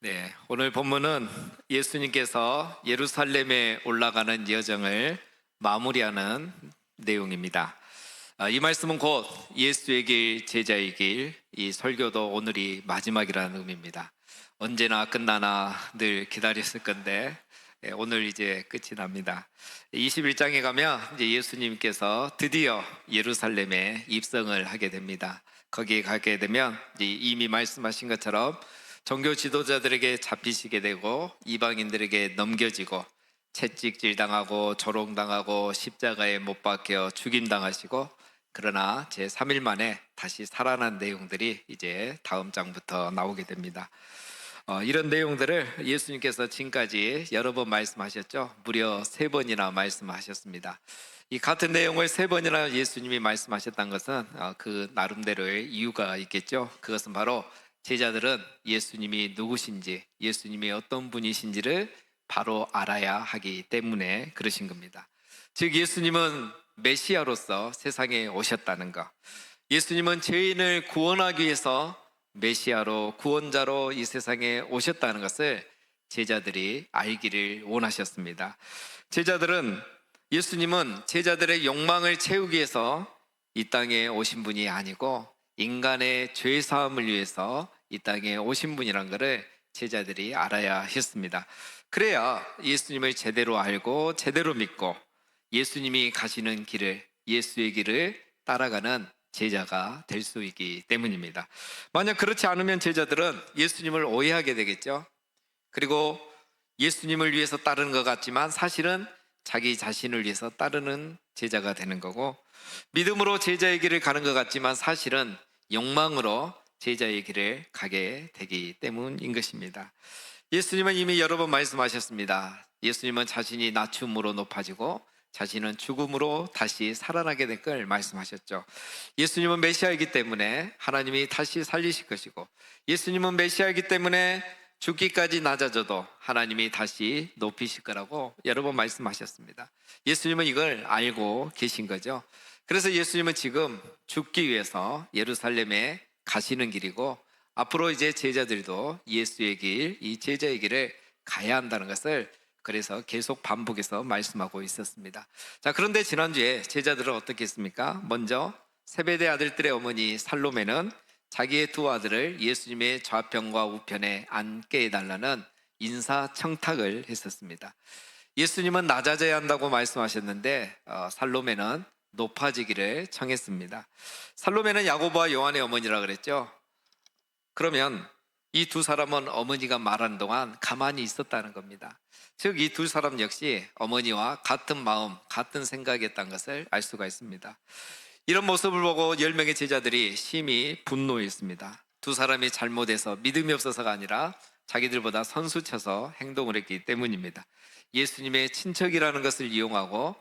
네, 오늘 본문은 예수님께서 예루살렘에 올라가는 여정을 마무리하는 내용입니다. 이 말씀은 곧 예수의 길, 제자의 길, 이 설교도 오늘이 마지막이라는 의미입니다. 언제나 끝나나 늘 기다렸을 건데 오늘 이제 끝이 납니다. 21장에 가면 이제 예수님께서 드디어 예루살렘에 입성을 하게 됩니다. 거기에 가게 되면 이미 말씀하신 것처럼 종교 지도자들에게 잡히시게 되고 이방인들에게 넘겨지고 채찍질 당하고 조롱당하고 십자가에 못 박혀 죽임당하시고, 그러나 제 3일 만에 다시 살아난 내용들이 이제 다음 장부터 나오게 됩니다. 이런 내용들을 예수님께서 지금까지 여러 번 말씀하셨죠. 무려 3번이나 말씀하셨습니다. 이 같은 내용을 3번이나 예수님이 말씀하셨다는 것은 그 나름대로의 이유가 있겠죠. 그것은 바로 제자들은 예수님이 누구신지, 예수님이 어떤 분이신지를 바로 알아야 하기 때문에 그러신 겁니다. 즉 예수님은 메시아로서 세상에 오셨다는 것, 예수님은 죄인을 구원하기 위해서 메시아로, 구원자로 이 세상에 오셨다는 것을 제자들이 알기를 원하셨습니다. 예수님은 제자들의 욕망을 채우기 위해서 이 땅에 오신 분이 아니고 인간의 죄 사함을 위해서 이 땅에 오신 분이란 것을 제자들이 알아야 했습니다. 그래야 예수님을 제대로 알고 제대로 믿고 예수님이 가시는 길을, 예수의 길을 따라가는 제자가 될 수 있기 때문입니다. 만약 그렇지 않으면 제자들은 예수님을 오해하게 되겠죠. 그리고 예수님을 위해서 따르는 것 같지만 사실은 자기 자신을 위해서 따르는 제자가 되는 거고, 믿음으로 제자의 길을 가는 것 같지만 사실은 욕망으로 제자의 길을 가게 되기 때문인 것입니다. 예수님은 이미 여러 번 말씀하셨습니다. 예수님은 자신이 낮춤으로 높아지고 자신은 죽음으로 다시 살아나게 될 걸 말씀하셨죠. 예수님은 메시아이기 때문에 하나님이 다시 살리실 것이고, 예수님은 메시아이기 때문에 죽기까지 낮아져도 하나님이 다시 높이실 거라고 여러 번 말씀하셨습니다. 예수님은 이걸 알고 계신 거죠. 그래서 예수님은 지금 죽기 위해서 예루살렘에 가시는 길이고, 앞으로 이제 제자들도 예수의 길, 이 제자의 길을 가야 한다는 것을 그래서 계속 반복해서 말씀하고 있었습니다. 자, 그런데 지난주에 제자들은 어떻게 했습니까? 먼저 세베대 아들들의 어머니 살로메는 자기의 두 아들을 예수님의 좌편과 우편에 앉게 해달라는 인사청탁을 했었습니다. 예수님은 낮아져야 한다고 말씀하셨는데 살로메는 높아지기를 청했습니다. 살로메는 야고보와 요한의 어머니라 그랬죠. 그러면 이 두 사람은 어머니가 말하는 동안 가만히 있었다는 겁니다. 즉 이 두 사람 역시 어머니와 같은 마음, 같은 생각이었다는 것을 알 수가 있습니다. 이런 모습을 보고 10명의 제자들이 심히 분노했습니다. 두 사람이 잘못해서 믿음이 없어서가 아니라 자기들보다 선수쳐서 행동을 했기 때문입니다. 예수님의 친척이라는 것을 이용하고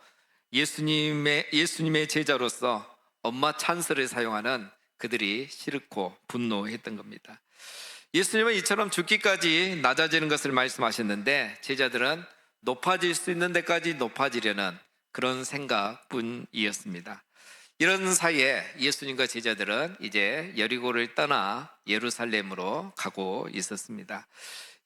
예수님의 제자로서 엄마 찬스를 사용하는 그들이 싫고 분노했던 겁니다. 예수님은 이처럼 죽기까지 낮아지는 것을 말씀하셨는데 제자들은 높아질 수 있는 데까지 높아지려는 그런 생각뿐이었습니다. 이런 사이에 예수님과 제자들은 이제 여리고를 떠나 예루살렘으로 가고 있었습니다.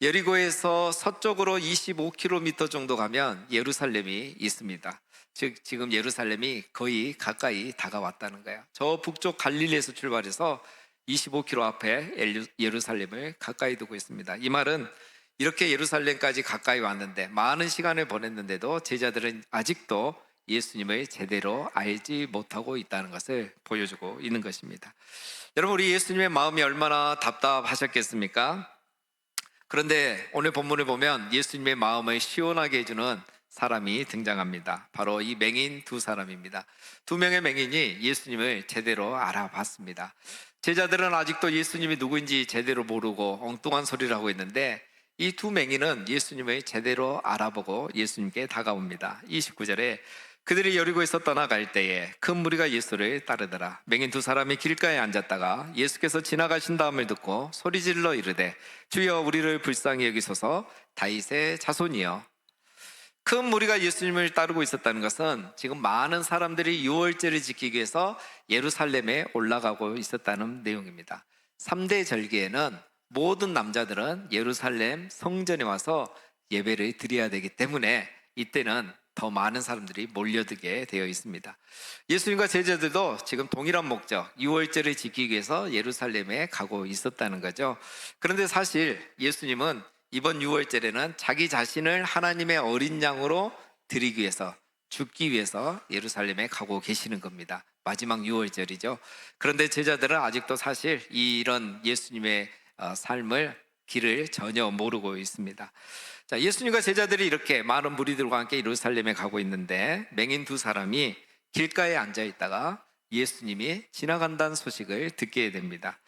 여리고에서 서쪽으로 25km 정도 가면 예루살렘이 있습니다. 즉 지금 예루살렘이 거의 가까이 다가왔다는 거예요. 저 북쪽 갈릴리에서 출발해서 25km 앞에 예루살렘을 가까이 두고 있습니다. 이 말은 이렇게 예루살렘까지 가까이 왔는데 많은 시간을 보냈는데도 제자들은 아직도 예수님을 제대로 알지 못하고 있다는 것을 보여주고 있는 것입니다. 여러분, 우리 예수님의 마음이 얼마나 답답하셨겠습니까? 그런데 오늘 본문을 보면 예수님의 마음을 시원하게 해주는 사람이 등장합니다. 바로 이 맹인 두 사람입니다. 두 명의 맹인이 예수님을 제대로 알아봤습니다. 제자들은 아직도 예수님이 누구인지 제대로 모르고 엉뚱한 소리를 하고 있는데 이 두 맹인은 예수님을 제대로 알아보고 예수님께 다가옵니다. 29절에 그들이 여리고에서 떠나갈 때에 큰 무리가 예수를 따르더라. 맹인 두 사람이 길가에 앉았다가 예수께서 지나가신다음을 듣고 소리질러 이르되 주여 우리를 불쌍히 여기소서 다윗의 자손이여. 큰 무리가 예수님을 따르고 있었다는 것은 지금 많은 사람들이 유월절을 지키기 위해서 예루살렘에 올라가고 있었다는 내용입니다. 3대 절기에는 모든 남자들은 예루살렘 성전에 와서 예배를 드려야 되기 때문에 이때는 더 많은 사람들이 몰려들게 되어 있습니다. 예수님과 제자들도 지금 동일한 목적, 유월절을 지키기 위해서 예루살렘에 가고 있었다는 거죠. 그런데 사실 예수님은 이번 유월절에는 자기 자신을 하나님의 어린 양으로 드리기 위해서, 죽기 위해서 예루살렘에 가고 계시는 겁니다. 마지막 유월절이죠. 그런데 제자들은 아직도 사실 이런 예수님의 삶을, 길을 전혀 모르고 있습니다. 자, 예수님과 제자들이 이렇게 많은 무리들과 함께 예루살렘에 가고 있는데 맹인 두 사람이 길가에 앉아 있다가 예수님이 지나간다는 소식을 듣게 됩니다.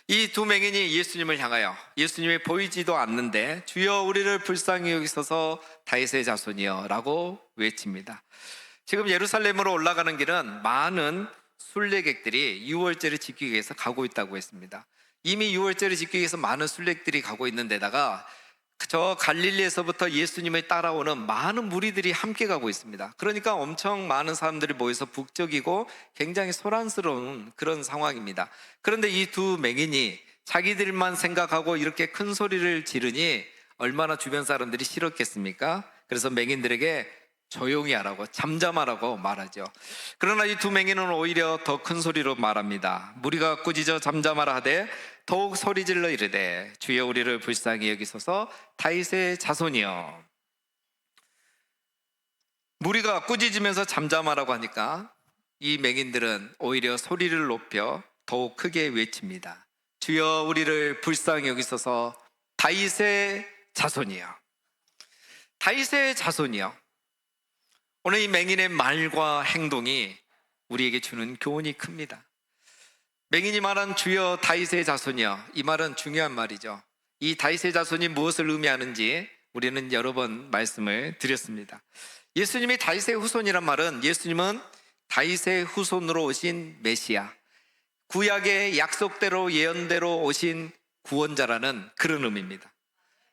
이 두 맹인이 예수님을 향하여, 예수님이 보이지도 않는데 주여 우리를 불쌍히 여기소서 다윗의 자손이여 라고 외칩니다. 지금 예루살렘으로 올라가는 길은 많은 순례객들이 유월절을 지키기 위해서 가고 있다고 했습니다. 이미 유월절을 지키기 위해서 많은 순례객들이 가고 있는 데다가 저 갈릴리에서부터 예수님을 따라오는 많은 무리들이 함께 가고 있습니다. 그러니까 엄청 많은 사람들이 모여서 북적이고 굉장히 소란스러운 그런 상황입니다. 그런데 이 두 맹인이 자기들만 생각하고 이렇게 큰 소리를 지르니 얼마나 주변 사람들이 싫었겠습니까? 그래서 맹인들에게 조용히 하라고, 잠잠하라고 말하죠. 그러나 이 두 맹인은 오히려 더 큰 소리로 말합니다. 무리가 꾸짖어 잠잠하라 하되 더욱 소리질러 이르되 주여 우리를 불쌍히 여기소서 다윗의 자손이여. 무리가 꾸짖으면서 잠잠하라고 하니까 이 맹인들은 오히려 소리를 높여 더욱 크게 외칩니다. 주여 우리를 불쌍히 여기소서 다윗의 자손이여. 다윗의 자손이여. 오늘 이 맹인의 말과 행동이 우리에게 주는 교훈이 큽니다. 맹인이 말한 주여 다윗의 자손이여, 이 말은 중요한 말이죠. 이 다윗의 자손이 무엇을 의미하는지 우리는 여러 번 말씀을 드렸습니다. 예수님이 다윗의 후손이란 말은 예수님은 다윗의 후손으로 오신 메시아, 구약의 약속대로 예언대로 오신 구원자라는 그런 의미입니다.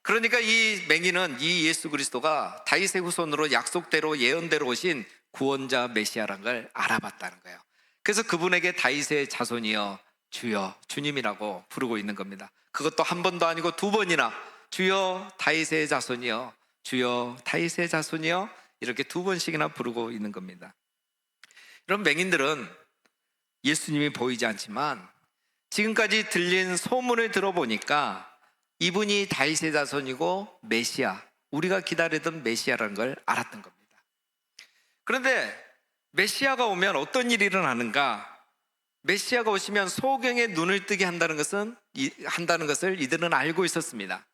그러니까 이 맹인은 이 예수 그리스도가 다윗의 후손으로 약속대로 예언대로 오신 구원자 메시아라는 걸 알아봤다는 거예요. 그래서 그분에게 다윗의 자손이여 주여, 주님이라고 부르고 있는 겁니다. 그것도 한 번도 아니고 두 번이나 주여 다윗의 자손이여, 주여 다윗의 자손이여, 이렇게 두 번씩이나 부르고 있는 겁니다. 이런 맹인들은 예수님이 보이지 않지만 지금까지 들린 소문을 들어보니까 이분이 다윗의 자손이고 메시아, 우리가 기다리던 메시아라는 걸 알았던 겁니다. 그런데 메시아가 오면 어떤 일이 일어나는가? 메시아가 오시면 소경의 눈을 뜨게 한다는 것을 이들은 알고 있었습니다.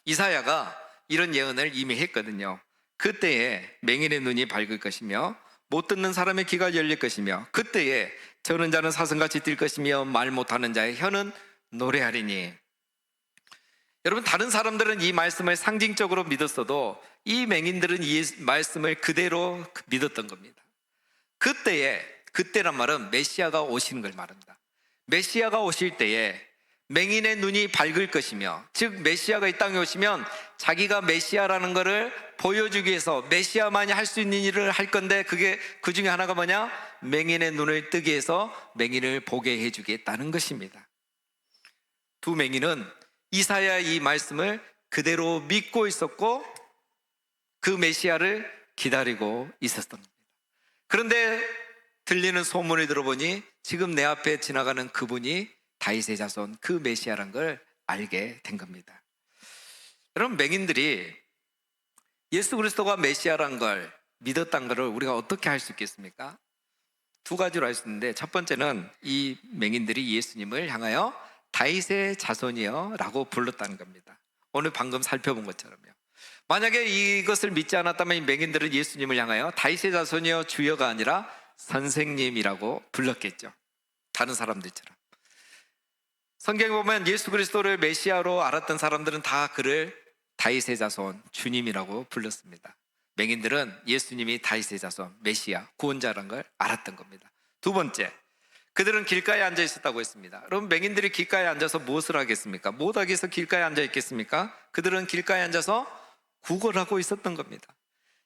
이사야가 이런 예언을 이미 했거든요. 그때에 맹인의 눈이 밝을 것이며 못 듣는 사람의 귀가 열릴 것이며 그때에 저는 자는 사슴같이 뛸 것이며 말 못하는 자의 혀는 노래하리니. 여러분, 다른 사람들은 이 말씀을 상징적으로 믿었어도 이 맹인들은 이 말씀을 그대로 믿었던 겁니다. 그때란 말은 메시아가 오시는 걸 말합니다. 메시아가 오실 때에 맹인의 눈이 밝을 것이며, 즉 메시아가 이 땅에 오시면 자기가 메시아라는 것을 보여주기 위해서 메시아만이 할 수 있는 일을 할 건데, 그게 그 중에 하나가 뭐냐? 맹인의 눈을 뜨게 해서 맹인을 보게 해주겠다는 것입니다. 두 맹인은 이사야의 이 말씀을 그대로 믿고 있었고 그 메시아를 기다리고 있었던 겁니다. 그런데 들리는 소문을 들어보니 지금 내 앞에 지나가는 그분이 다윗의 자손, 그 메시아란 걸 알게 된 겁니다. 여러분, 맹인들이 예수 그리스도가 메시아란 걸 믿었다는 것을 우리가 어떻게 할 수 있겠습니까? 두 가지로 알 수 있는데, 첫 번째는 이 맹인들이 예수님을 향하여 다윗의 자손이여 라고 불렀다는 겁니다. 오늘 방금 살펴본 것처럼요. 만약에 이것을 믿지 않았다면 이 맹인들은 예수님을 향하여 다윗의 자손이여 주여가 아니라 선생님이라고 불렀겠죠. 다른 사람들처럼. 성경에 보면 예수 그리스도를 메시아로 알았던 사람들은 다 그를 다윗의 자손, 주님이라고 불렀습니다. 맹인들은 예수님이 다윗의 자손, 메시아, 구원자라는 걸 알았던 겁니다. 두 번째, 그들은 길가에 앉아 있었다고 했습니다. 여러분, 맹인들이 길가에 앉아서 무엇을 하겠습니까? 못하기 위해서 길가에 앉아 있겠습니까? 그들은 길가에 앉아서 구걸하고 있었던 겁니다.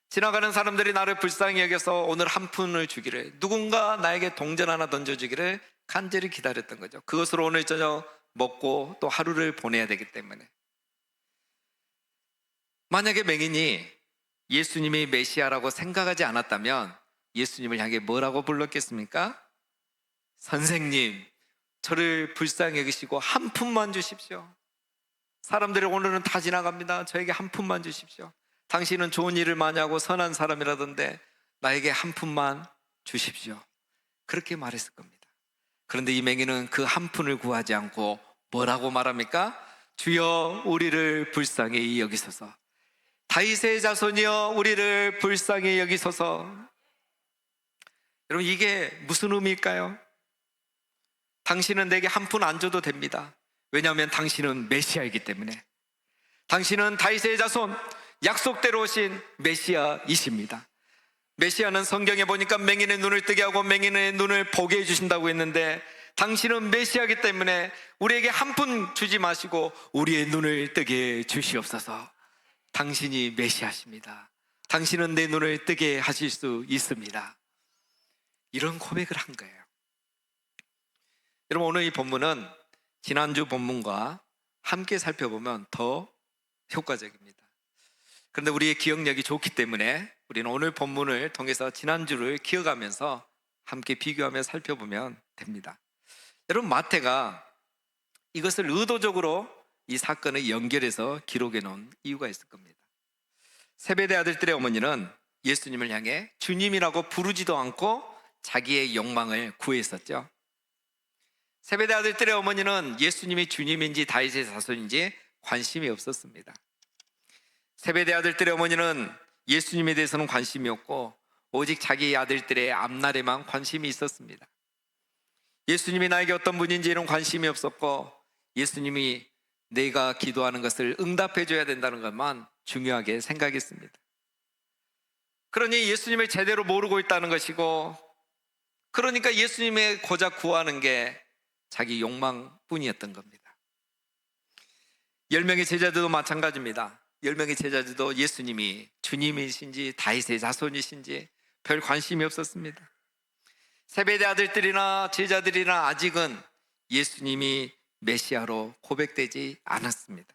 지나가는 사람들이 나를 불쌍히 여겨서 오늘 한 푼을 주기를, 누군가 나에게 동전 하나 던져주기를 간절히 기다렸던 거죠. 그것으로 오늘 저녁 먹고 또 하루를 보내야 되기 때문에. 만약에 맹인이 예수님이 메시아라고 생각하지 않았다면 예수님을 향해 뭐라고 불렀겠습니까? 선생님, 저를 불쌍히 여기시고 한 푼만 주십시오. 사람들이 오늘은 다 지나갑니다. 저에게 한 푼만 주십시오. 당신은 좋은 일을 많이 하고 선한 사람이라던데 나에게 한 푼만 주십시오. 그렇게 말했을 겁니다. 그런데 이 맹인은 그 한 푼을 구하지 않고 뭐라고 말합니까? 주여 우리를 불쌍히 여기소서. 다윗의 자손이여 우리를 불쌍히 여기소서. 여러분, 이게 무슨 의미일까요? 당신은 내게 한 푼 안 줘도 됩니다. 왜냐하면 당신은 메시아이기 때문에. 당신은 다윗의 자손, 약속대로 오신 메시아이십니다. 메시아는 성경에 보니까 맹인의 눈을 뜨게 하고 맹인의 눈을 보게 해주신다고 했는데, 당신은 메시아이기 때문에 우리에게 한 푼 주지 마시고 우리의 눈을 뜨게 주시옵소서. 당신이 메시아십니다. 당신은 내 눈을 뜨게 하실 수 있습니다. 이런 고백을 한 거예요. 여러분, 오늘 이 본문은 지난주 본문과 함께 살펴보면 더 효과적입니다. 그런데 우리의 기억력이 좋기 때문에 우리는 오늘 본문을 통해서 지난주를 기억하면서 함께 비교하며 살펴보면 됩니다. 여러분, 마태가 이것을 의도적으로 이 사건을 연결해서 기록해 놓은 이유가 있을 겁니다. 세베대 아들들의 어머니는 예수님을 향해 주님이라고 부르지도 않고 자기의 욕망을 구했었죠. 세베대 아들들의 어머니는 예수님이 주님인지 다윗의 자손인지 관심이 없었습니다. 세베대 아들들의 어머니는 예수님에 대해서는 관심이 없고 오직 자기 아들들의 앞날에만 관심이 있었습니다. 예수님이 나에게 어떤 분인지는 관심이 없었고 예수님이 내가 기도하는 것을 응답해 줘야 된다는 것만 중요하게 생각했습니다. 그러니 예수님을 제대로 모르고 있다는 것이고, 그러니까 예수님의 고작 구하는 게 자기 욕망뿐이었던 겁니다. 10명의 제자들도 마찬가지입니다. 10명의 제자들도 예수님이 주님이신지 다윗의 자손이신지 별 관심이 없었습니다. 세베대 아들들이나 제자들이나 아직은 예수님이 메시아로 고백되지 않았습니다.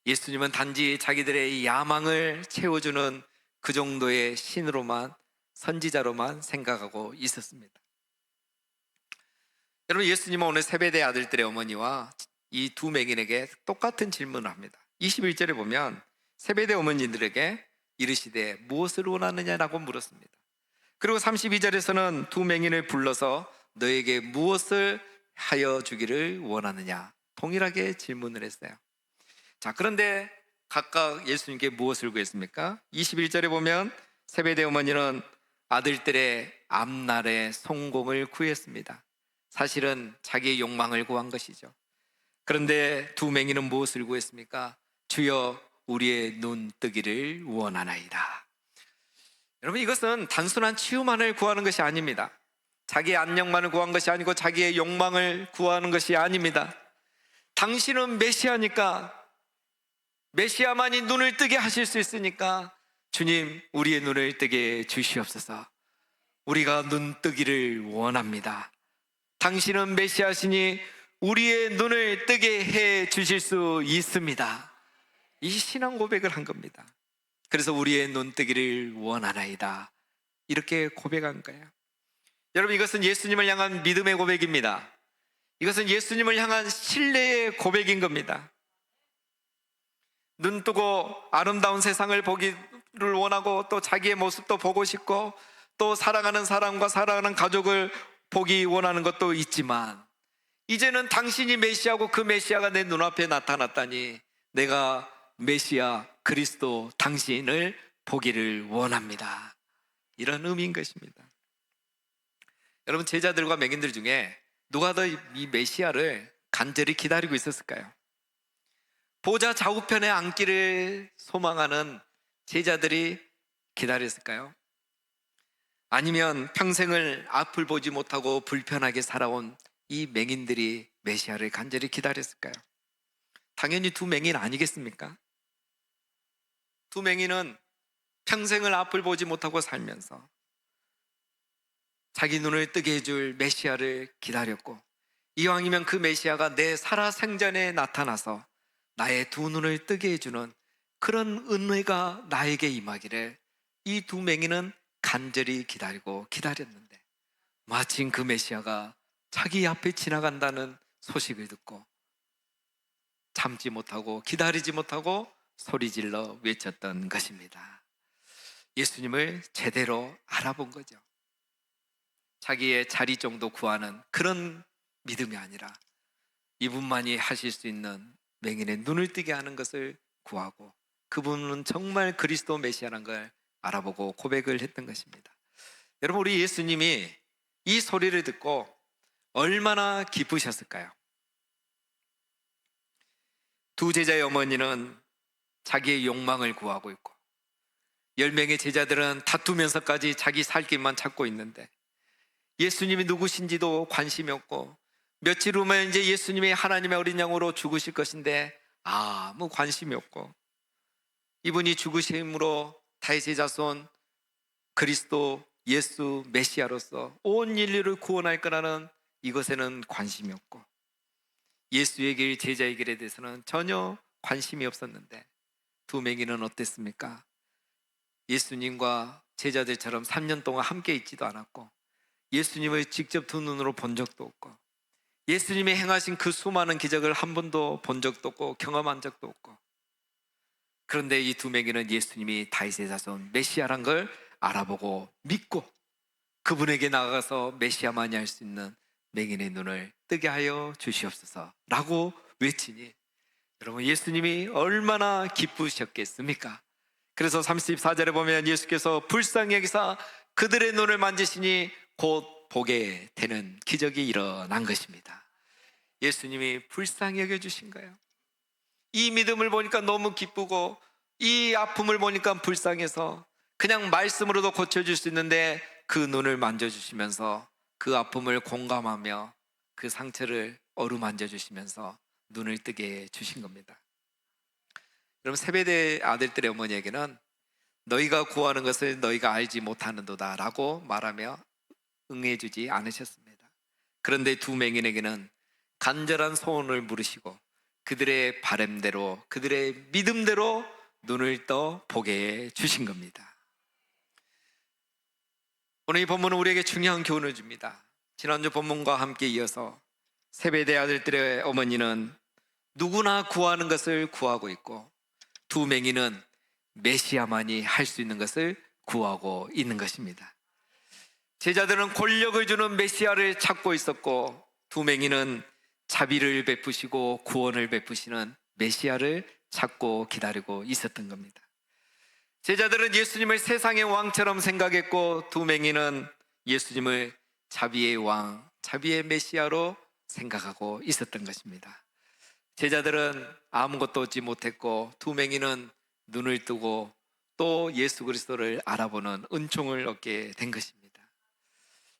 예수님은 단지 자기들의 야망을 채워주는 그 정도의 신으로만, 선지자로만 생각하고 있었습니다. 여러분, 예수님은 오늘 세베대 아들들의 어머니와 이 두 맹인에게 똑같은 질문을 합니다. 21절에 보면 세베대 어머니들에게 이르시되 무엇을 원하느냐라고 물었습니다. 그리고 32절에서는 두 맹인을 불러서 너에게 무엇을 하여 주기를 원하느냐, 동일하게 질문을 했어요. 자, 그런데 각각 예수님께 무엇을 구했습니까? 21절에 보면 세베대 어머니는 아들들의 앞날의 성공을 구했습니다. 사실은 자기의 욕망을 구한 것이죠. 그런데 두 맹인은 무엇을 구했습니까? 주여 우리의 눈 뜨기를 원하나이다. 여러분, 이것은 단순한 치유만을 구하는 것이 아닙니다. 자기의 안녕만을 구한 것이 아니고 자기의 욕망을 구하는 것이 아닙니다. 당신은 메시아니까, 메시아만이 눈을 뜨게 하실 수 있으니까 주님 우리의 눈을 뜨게 주시옵소서. 우리가 눈 뜨기를 원합니다. 당신은 메시아시니 우리의 눈을 뜨게 해 주실 수 있습니다. 이 신앙 고백을 한 겁니다. 그래서 우리의 눈 뜨기를 원하나이다, 이렇게 고백한 거예요. 여러분, 이것은 예수님을 향한 믿음의 고백입니다. 이것은 예수님을 향한 신뢰의 고백인 겁니다. 눈 뜨고 아름다운 세상을 보기를 원하고 또 자기의 모습도 보고 싶고 또 사랑하는 사람과 사랑하는 가족을 보기 원하는 것도 있지만, 이제는 당신이 메시아고 그 메시아가 내 눈앞에 나타났다니 내가 메시아 그리스도 당신을 보기를 원합니다. 이런 의미인 것입니다. 여러분, 제자들과 맹인들 중에 누가 더 이 메시아를 간절히 기다리고 있었을까요? 보좌 좌우편에 앉기를 소망하는 제자들이 기다렸을까요? 아니면 평생을 앞을 보지 못하고 불편하게 살아온 이 맹인들이 메시아를 간절히 기다렸을까요? 당연히 두 맹인 아니겠습니까? 두 맹인은 평생을 앞을 보지 못하고 살면서 자기 눈을 뜨게 해줄 메시아를 기다렸고, 이왕이면 그 메시아가 내 살아생전에 나타나서 나의 두 눈을 뜨게 해주는 그런 은혜가 나에게 임하기를 이 두 맹인은 간절히 기다리고 기다렸는데, 마침 그 메시아가 자기 앞에 지나간다는 소식을 듣고 참지 못하고 기다리지 못하고 소리질러 외쳤던 것입니다. 예수님을 제대로 알아본 거죠. 자기의 자리 정도 구하는 그런 믿음이 아니라 이분만이 하실 수 있는 맹인의 눈을 뜨게 하는 것을 구하고, 그분은 정말 그리스도 메시아라는 걸 알아보고 고백을 했던 것입니다. 여러분, 우리 예수님이 이 소리를 듣고 얼마나 기쁘셨을까요? 두 제자의 어머니는 자기의 욕망을 구하고 있고, 10명의 제자들은 다투면서까지 자기 살 길만 찾고 있는데, 예수님이 누구신지도 관심이 없고, 며칠 후면 이제 예수님이 하나님의 어린 양으로 죽으실 것인데 아무 관심이 없고, 이분이 죽으심으로 다윗의 자손 그리스도 예수 메시아로서 온 인류를 구원할 거라는 이것에는 관심이 없고, 예수의 길, 제자의 길에 대해서는 전혀 관심이 없었는데, 두 맹인은 어땠습니까? 예수님과 제자들처럼 3년 동안 함께 있지도 않았고, 예수님을 직접 두 눈으로 본 적도 없고, 예수님이 행하신 그 수많은 기적을 한 번도 본 적도 없고 경험한 적도 없고, 그런데 이 두 맹인은 예수님이 다윗의 자손 메시아란 걸 알아보고 믿고 그분에게 나아가서 메시아만이 할 수 있는 맹인의 눈을 뜨게 하여 주시옵소서 라고 외치니, 여러분, 예수님이 얼마나 기쁘셨겠습니까? 그래서 34절에 보면 예수께서 불쌍히 여기사 그들의 눈을 만지시니 곧 보게 되는 기적이 일어난 것입니다. 예수님이 불쌍히 여겨주신 거예요. 이 믿음을 보니까 너무 기쁘고, 이 아픔을 보니까 불쌍해서 그냥 말씀으로도 고쳐줄 수 있는데 그 눈을 만져주시면서 그 아픔을 공감하며 그 상처를 어루만져 주시면서 눈을 뜨게 해주신 겁니다. 여러분, 세베대 아들들의 어머니에게는 너희가 구하는 것을 너희가 알지 못하는도다 라고 말하며 응해주지 않으셨습니다. 그런데 두 맹인에게는 간절한 소원을 물으시고 그들의 바램대로, 그들의 믿음대로 눈을 떠 보게 해 주신 겁니다. 오늘 이 본문은 우리에게 중요한 교훈을 줍니다. 지난주 본문과 함께 이어서 세베대 아들들의 어머니는 누구나 구하는 것을 구하고 있고, 두 맹인은 메시아만이 할 수 있는 것을 구하고 있는 것입니다. 제자들은 권력을 주는 메시아를 찾고 있었고, 두 맹인은 자비를 베푸시고 구원을 베푸시는 메시아를 찾고 기다리고 있었던 겁니다. 제자들은 예수님을 세상의 왕처럼 생각했고, 두 맹인은 예수님을 자비의 왕, 자비의 메시아로 생각하고 있었던 것입니다. 제자들은 아무것도 얻지 못했고, 두 맹인은 눈을 뜨고 또 예수 그리스도를 알아보는 은총을 얻게 된 것입니다.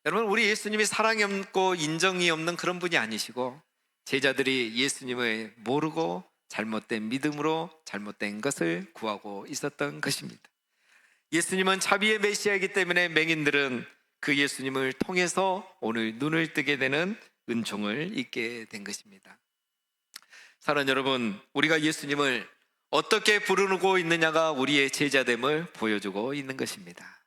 여러분, 우리 예수님이 사랑이 없고 인정이 없는 그런 분이 아니시고, 제자들이 예수님을 모르고 잘못된 믿음으로 잘못된 것을 구하고 있었던 것입니다. 예수님은 자비의 메시아이기 때문에 맹인들은 그 예수님을 통해서 오늘 눈을 뜨게 되는 은총을 잊게 된 것입니다. 사랑하는 여러분, 우리가 예수님을 어떻게 부르고 있느냐가 우리의 제자됨을 보여주고 있는 것입니다.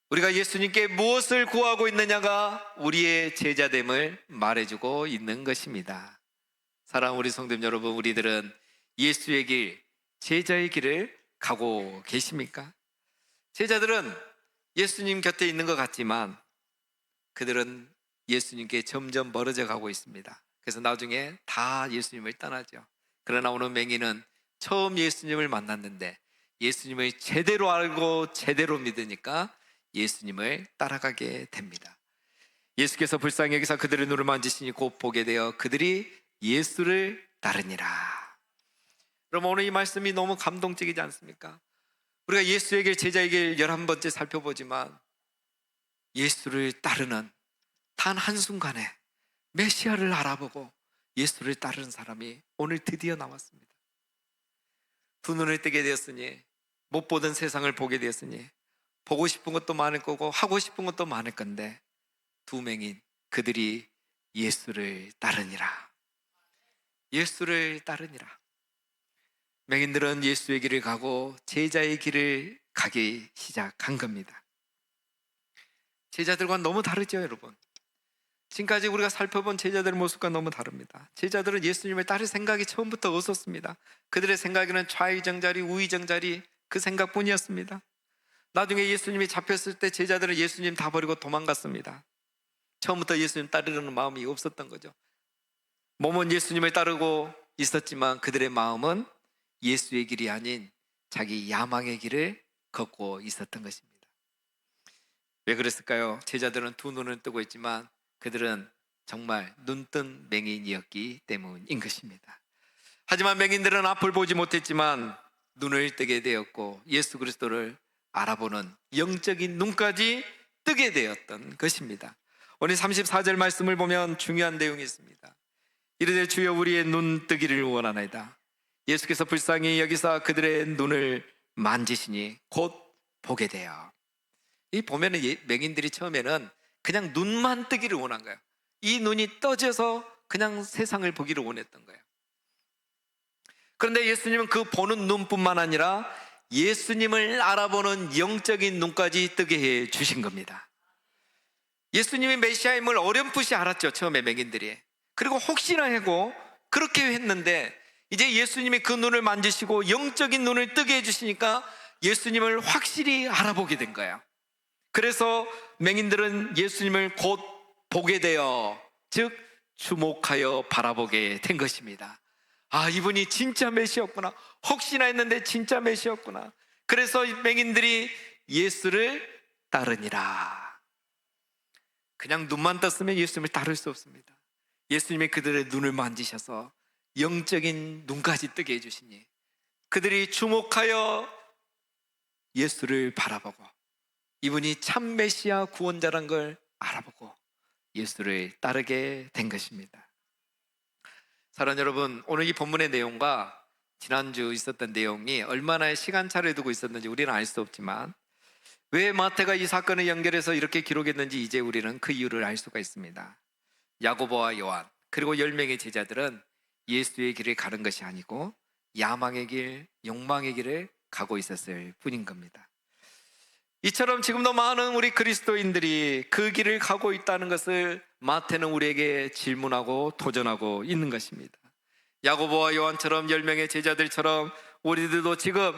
우리가 예수님께 무엇을 구하고 있느냐가 우리의 제자됨을 말해주고 있는 것입니다. 사랑하는 우리 성도님 여러분, 우리들은 예수의 길, 제자의 길을 가고 계십니까? 제자들은 예수님 곁에 있는 것 같지만 그들은 예수님께 점점 멀어져 가고 있습니다. 그래서 나중에 다 예수님을 떠나죠. 그러나 오늘 맹인은 처음 예수님을 만났는데 예수님을 제대로 알고 제대로 믿으니까 예수님을 따라가게 됩니다. 예수께서 불쌍히 여기사 그들의 눈을 만지시니 곧 보게 되어 그들이 예수를 따르니라. 그럼 오늘 이 말씀이 너무 감동적이지 않습니까? 우리가 예수의 길, 제자의 길 11번째 살펴보지만 예수를 따르는 단 한순간에 메시아를 알아보고 예수를 따르는 사람이 오늘 드디어 나왔습니다. 두 눈을 뜨게 되었으니, 못 보던 세상을 보게 되었으니 보고 싶은 것도 많을 거고 하고 싶은 것도 많을 건데, 두 맹인 그들이 예수를 따르니라. 예수를 따르니라. 맹인들은 예수의 길을 가고 제자의 길을 가기 시작한 겁니다. 제자들과 너무 다르죠, 여러분. 지금까지 우리가 살펴본 제자들의 모습과 너무 다릅니다. 제자들은 예수님을 따를 생각이 처음부터 없었습니다. 그들의 생각에는 좌의정자리, 우의정자리 그 생각뿐이었습니다. 나중에 예수님이 잡혔을 때 제자들은 예수님 다 버리고 도망갔습니다. 처음부터 예수님 따르려는 마음이 없었던 거죠. 몸은 예수님을 따르고 있었지만 그들의 마음은 예수의 길이 아닌 자기 야망의 길을 걷고 있었던 것입니다. 왜 그랬을까요? 제자들은 두 눈을 뜨고 있지만 그들은 정말 눈뜬 맹인이었기 때문인 것입니다. 하지만 맹인들은 앞을 보지 못했지만 눈을 뜨게 되었고 예수 그리스도를 알아보는 영적인 눈까지 뜨게 되었던 것입니다. 오늘 34절 말씀을 보면 중요한 내용이 있습니다. 이르되 주여 우리의 눈 뜨기를 원하나이다. 예수께서 불쌍히 여기사 그들의 눈을 만지시니 곧 보게 돼요. 이 보면은 맹인들이 처음에는 그냥 눈만 뜨기를 원한 거예요. 이 눈이 떠져서 그냥 세상을 보기를 원했던 거예요. 그런데 예수님은 그 보는 눈뿐만 아니라 예수님을 알아보는 영적인 눈까지 뜨게 해 주신 겁니다. 예수님이 메시아임을 어렴풋이 알았죠, 처음에 맹인들이. 그리고 혹시나 하고 그렇게 했는데 이제 예수님이 그 눈을 만지시고 영적인 눈을 뜨게 해주시니까 예수님을 확실히 알아보게 된 거예요. 그래서 맹인들은 예수님을 곧 보게 되어, 즉 주목하여 바라보게 된 것입니다. 아, 이분이 진짜 메시아였구나, 혹시나 했는데 진짜 메시아였구나. 그래서 맹인들이 예수를 따르니라. 그냥 눈만 떴으면 예수님을 따를 수 없습니다. 예수님이 그들의 눈을 만지셔서 영적인 눈까지 뜨게 해주시니 그들이 주목하여 예수를 바라보고 이분이 참 메시아 구원자란 걸 알아보고 예수를 따르게 된 것입니다. 사랑하는 여러분, 오늘 이 본문의 내용과 지난주 있었던 내용이 얼마나 시간차를 두고 있었는지 우리는 알 수 없지만 왜 마태가 이 사건을 연결해서 이렇게 기록했는지 이제 우리는 그 이유를 알 수가 있습니다. 야고보와 요한 그리고 10명의 제자들은 예수의 길을 가는 것이 아니고 야망의 길, 욕망의 길을 가고 있었을 뿐인 겁니다. 이처럼 지금도 많은 우리 그리스도인들이 그 길을 가고 있다는 것을 마태는 우리에게 질문하고 도전하고 있는 것입니다. 야고보와 요한처럼 10명의 제자들처럼 우리들도 지금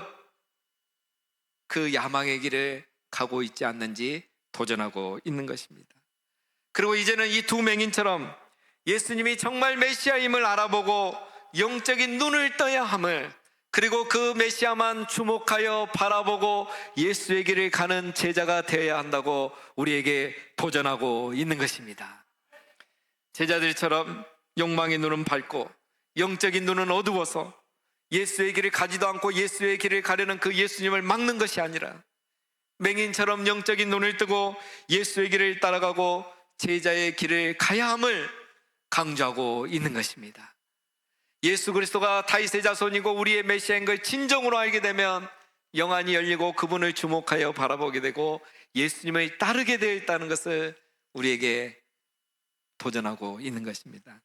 그 야망의 길을 가고 있지 않는지 도전하고 있는 것입니다. 그리고 이제는 이 두 맹인처럼 예수님이 정말 메시아임을 알아보고 영적인 눈을 떠야 함을, 그리고 그 메시아만 주목하여 바라보고 예수의 길을 가는 제자가 되어야 한다고 우리에게 도전하고 있는 것입니다. 제자들처럼 욕망의 눈은 밝고 영적인 눈은 어두워서 예수의 길을 가지도 않고 예수의 길을 가려는 그 예수님을 막는 것이 아니라 맹인처럼 영적인 눈을 뜨고 예수의 길을 따라가고 제자의 길을 가야 함을 강조하고 있는 것입니다. 예수 그리스도가 다윗의 자손이고 우리의 메시아인 걸 진정으로 알게 되면 영안이 열리고 그분을 주목하여 바라보게 되고 예수님을 따르게 되어 있다는 것을 우리에게 도전하고 있는 것입니다.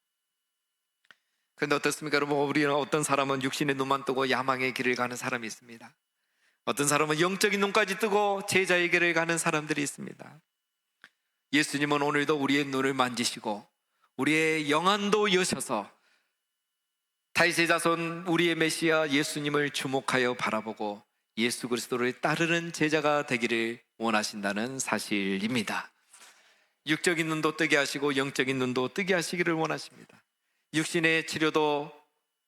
그런데 어떻습니까 여러분? 우리는 어떤 사람은 육신의 눈만 뜨고 야망의 길을 가는 사람이 있습니다. 어떤 사람은 영적인 눈까지 뜨고 제자의 길을 가는 사람들이 있습니다. 예수님은 오늘도 우리의 눈을 만지시고 우리의 영안도 여셔서 다윗의 자손 우리의 메시아 예수님을 주목하여 바라보고 예수 그리스도를 따르는 제자가 되기를 원하신다는 사실입니다. 육적인 눈도 뜨게 하시고 영적인 눈도 뜨게 하시기를 원하십니다. 육신의 치료도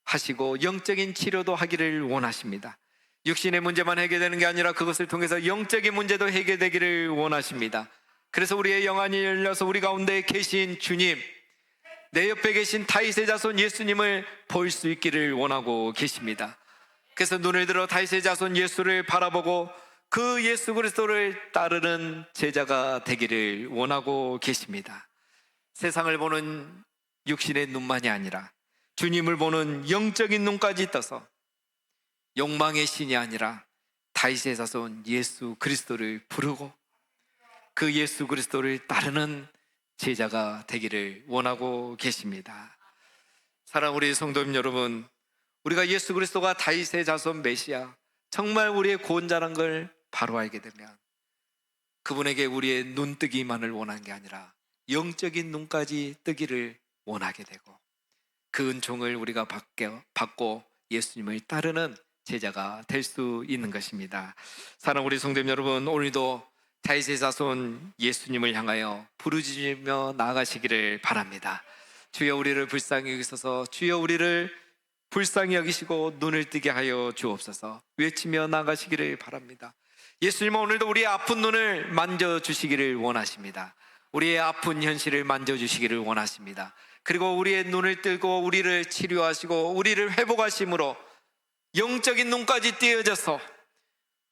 하시고 영적인 치료도 하기를 원하십니다. 육신의 문제만 해결되는 게 아니라 그것을 통해서 영적인 문제도 해결되기를 원하십니다. 그래서 우리의 영안이 열려서 우리 가운데 계신 주님, 내 옆에 계신 다윗의 자손 예수님을 볼 수 있기를 원하고 계십니다. 그래서 눈을 들어 다윗의 자손 예수를 바라보고 그 예수 그리스도를 따르는 제자가 되기를 원하고 계십니다. 세상을 보는 육신의 눈만이 아니라 주님을 보는 영적인 눈까지 떠서 욕망의 신이 아니라 다윗의 자손 예수 그리스도를 부르고 그 예수 그리스도를 따르는 제자가 되기를 원하고 계십니다. 사랑하는 우리 성도님 여러분, 우리가 예수 그리스도가 다윗의 자손 메시아, 정말 우리의 구원자란 걸 바로 알게 되면 그분에게 우리의 눈뜨기만을 원하는 게 아니라 영적인 눈까지 뜨기를 원하게 되고, 그 은총을 우리가 받고 예수님을 따르는 제자가 될 수 있는 것입니다. 사랑하는 우리 성도님 여러분, 오늘도 다윗의 자손 예수님을 향하여 부르짖으며 나아가시기를 바랍니다. 주여 우리를 불쌍히 여기소서, 주여 우리를 불쌍히 여기시고 눈을 뜨게 하여 주옵소서 외치며 나아가시기를 바랍니다. 예수님은 오늘도 우리의 아픈 눈을 만져주시기를 원하십니다. 우리의 아픈 현실을 만져주시기를 원하십니다. 그리고 우리의 눈을 뜨고 우리를 치료하시고 우리를 회복하심으로 영적인 눈까지 띄어져서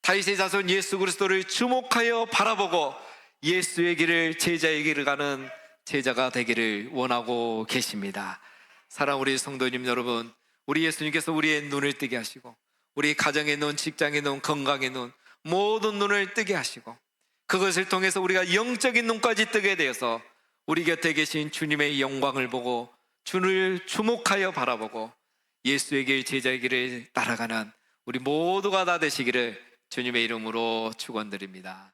다윗의 자손 예수 그리스도를 주목하여 바라보고 예수의 길을, 제자의 길을 가는 제자가 되기를 원하고 계십니다. 사랑하는 우리 성도님 여러분, 우리 예수님께서 우리의 눈을 뜨게 하시고 우리 가정의 눈, 직장의 눈, 건강의 눈, 모든 눈을 뜨게 하시고 그것을 통해서 우리가 영적인 눈까지 뜨게 되어서 우리 곁에 계신 주님의 영광을 보고 주를 주목하여 바라보고 예수의 길, 제자의 길을 따라가는 우리 모두가 다 되시기를 주님의 이름으로 축원드립니다.